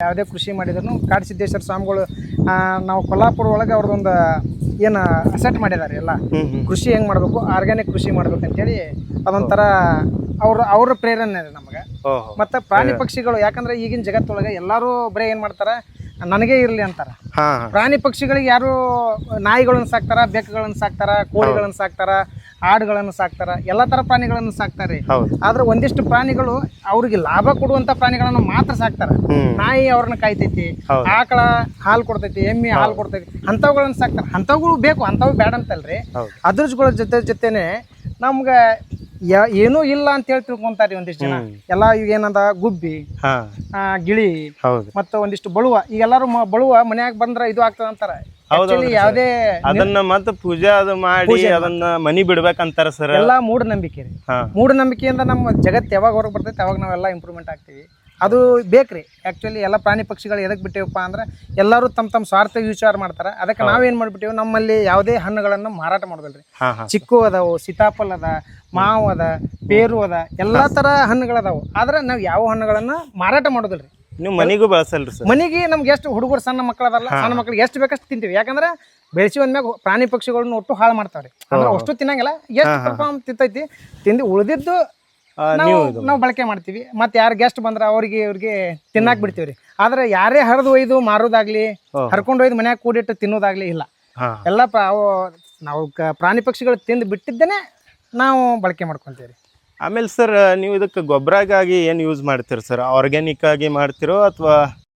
ಯಾವುದೇ ಕೃಷಿ ಮಾಡಿದ್ರು ಕಾಡಸಿದ್ದೇಶ್ವರ ಸ್ವಾಮಿಗಳು ನಾವು ಕೊಲ್ಲಾಪುರ ಒಳಗೆ ಅವ್ರದ್ದೊಂದು ಏನು ಅಸೆಟ್ ಮಾಡಿದ್ದಾರೆ ಎಲ್ಲ ಕೃಷಿ ಹೆಂಗೆ ಮಾಡಬೇಕು ಆರ್ಗ್ಯಾನಿಕ್ ಕೃಷಿ ಮಾಡ್ಬೇಕು ಅಂತೇಳಿ ಅದೊಂಥರ ಅವ್ರ ಪ್ರೇರಣೆ ಇದೆ ನಮಗೆ. ಮತ್ತು ಪ್ರಾಣಿ ಪಕ್ಷಿಗಳು ಯಾಕಂದ್ರೆ ಈಗಿನ ಜಗತ್ತೊಳಗೆ ಎಲ್ಲರೂ ಬರೀ ಏನು ಮಾಡ್ತಾರೆ ನನಗೆ ಇರಲಿ ಅಂತಾರೆ. ಪ್ರಾಣಿ ಪಕ್ಷಿಗಳಿಗೆ ಯಾರು ನಾಯಿಗಳನ್ನು ಸಾಕ್ತಾರ, ಬೆಕ್ಕುಗಳನ್ನು ಸಾಕ್ತಾರ, ಕೋಳಿಗಳನ್ನು ಸಾಕ್ತಾರ, ಆಡುಗಳನ್ನು ಸಾಕ್ತಾರ, ಎಲ್ಲ ಥರ ಪ್ರಾಣಿಗಳನ್ನು ಸಾಕ್ತಾರೆ. ಆದ್ರೆ ಒಂದಿಷ್ಟು ಪ್ರಾಣಿಗಳು ಅವ್ರಿಗೆ ಲಾಭ ಕೊಡುವಂತ ಪ್ರಾಣಿಗಳನ್ನು ಮಾತ್ರ ಸಾಕ್ತಾರ. ನಾಯಿ ಅವ್ರನ್ನ ಕಾಯ್ತೈತಿ, ಆಕಳ ಹಾಲು ಕೊಡ್ತೈತಿ, ಎಮ್ಮೆ ಹಾಲು ಕೊಡ್ತೈತಿ, ಅಂಥವುಗಳನ್ನ ಸಾಕ್ತಾರ. ಅಂಥವುಗಳು ಬೇಕು, ಅಂಥವು ಬೇಡ ಅಂತಲ್ರಿ. ಅದ್ರಗಳ ಜೊತೆನೆ ನಮ್ಗೆ ಏನೂ ಇಲ್ಲ ಅಂತ ಹೇಳಿ ತಿಳ್ಕೊಂತಾರಿ ಒಂದಿಷ್ಟು ಜನ. ಎಲ್ಲ ಈಗ ಏನಂದ ಗುಬ್ಬಿ, ಗಿಳಿ, ಮತ್ತೆ ಒಂದಿಷ್ಟು ಬಳುವ, ಈಗ ಎಲ್ಲಾರು ಬಳುವ ಮನ್ಯಾಗ ಬಂದ್ರ ಇದು ಆಗ್ತದ ಅಂತಾರ. ಯಾವ್ದೇ ಅದನ್ನ ಮತ್ತೆ ಪೂಜೆ ಅದು ಮಾಡಿ ಅದನ್ನ ಮನಿ ಬಿಡ್ಬೇಕಂತಾರ ಸರ್. ಎಲ್ಲಾ ಮೂಢನಂಬಿಕೆ ರೀ. ಮೂಢನಂಬಿಕೆಯಿಂದ ನಮ್ಮ ಜಗತ್ತು ಯಾವಾಗ ಹೊರಗೆ ಬರ್ತೈತೆ ಅವಾಗ ನಾವೆಲ್ಲ ಇಂಪ್ರೂವ್ಮೆಂಟ್ ಆಗ್ತೀವಿ. ಅದು ಬೇಕ್ರಿ. ಆಕ್ಚುಲಿ ಎಲ್ಲ ಪ್ರಾಣಿ ಪಕ್ಷಿಗಳು ಎದಕ್ ಬಿಟ್ಟಿವಪ್ಪ ಅಂದ್ರೆ ಎಲ್ಲರೂ ತಮ್ಮ ಸ್ವಾರ್ಥ ವಿಚಾರ ಮಾಡ್ತಾರೆ. ಅದಕ್ಕೆ ನಾವೇನ್ ಮಾಡ್ಬಿಟ್ಟಿವಿ, ನಮ್ಮಲ್ಲಿ ಯಾವುದೇ ಹಣ್ಣುಗಳನ್ನು ಮಾರಾಟ ಮಾಡೋದಲ್ರಿ. ಚಿಕ್ಕು ಅದಾವು, ಸೀತಾಫಲ ಅದ, ಮಾವು ಅದ, ಪೇರು ಅದ, ಎಲ್ಲಾ ತರ ಹಣ್ಣುಗಳದಾವು. ಆದ್ರೆ ನಾವ್ ಯಾವ ಹಣ್ಣುಗಳನ್ನ ಮಾರಾಟ ಮಾಡೋದಿಲ್ರಿ. ನೀವು ಮನಿಗೂ ಬಳಸಲ್ರಿ ಸರ್? ಮನಿಗೆ ನಮ್ಗೆ ಎಷ್ಟು ಹುಡುಗರು ಸಣ್ಣ ಮಕ್ಕಳದಲ್ಲ, ಸಣ್ಣ ಮಕ್ಳಿಗೆ ಎಷ್ಟು ಬೇಕಷ್ಟು ತಿಂತೀವಿ. ಯಾಕಂದ್ರೆ ಬೆಳೆಸಿ ಒಂದ್ಮ್ಯಾಗ ಪ್ರಾಣಿ ಪಕ್ಷಿಗಳನ್ನ ಒಟ್ಟು ಹಾಳು ಮಾಡ್ತಾವ್ರಿ. ಅಂದ್ರೆ ಅಷ್ಟು ತಿನ್ನಂಗಿಲ್ಲ, ಎಷ್ಟು ತಿಂತೈತಿ ತಿಂದು ಉಳಿದಿದ್ದು ನಾವು ಬಳಕೆ ಮಾಡ್ತೀವಿ. ಮತ್ತೆ ಯಾರು ಗೆಸ್ಟ್ ಬಂದ್ರ ಇವ್ರಿಗೆ ತಿನ್ನಾಕ್ ಬಿಡ್ತೀವ್ರಿ. ಆದ್ರೆ ಯಾರೇ ಹರಿದು ಒಯ್ದು ಮಾರೋದಾಗ್ಲಿ, ಹರ್ಕೊಂಡು ಒಯ್ದು ಮನ್ಯಾಗ ಕೂಡಿಟ್ಟು ತಿನ್ನೋದಾಗ್ಲಿ ಇಲ್ಲ. ಎಲ್ಲ ನಾವು ಪ್ರಾಣಿ ಪಕ್ಷಿಗಳು ತಿಂದು ಬಿಟ್ಟಿದ್ದೇನೆ ನಾವು ಬಳಕೆ ಮಾಡ್ಕೊಂತೀವ್ರಿ. ಆಮೇಲೆ ಸರ್ ನೀವು ಇದಕ್ಕೆ ಗೊಬ್ಬರಗಾಗಿ ಏನು ಯೂಸ್ ಮಾಡ್ತೀರಿ ಸರ್? ಆರ್ಗ್ಯಾನಿಕ್ ಆಗಿ ಮಾಡ್ತಿರೋ ಅಥವಾ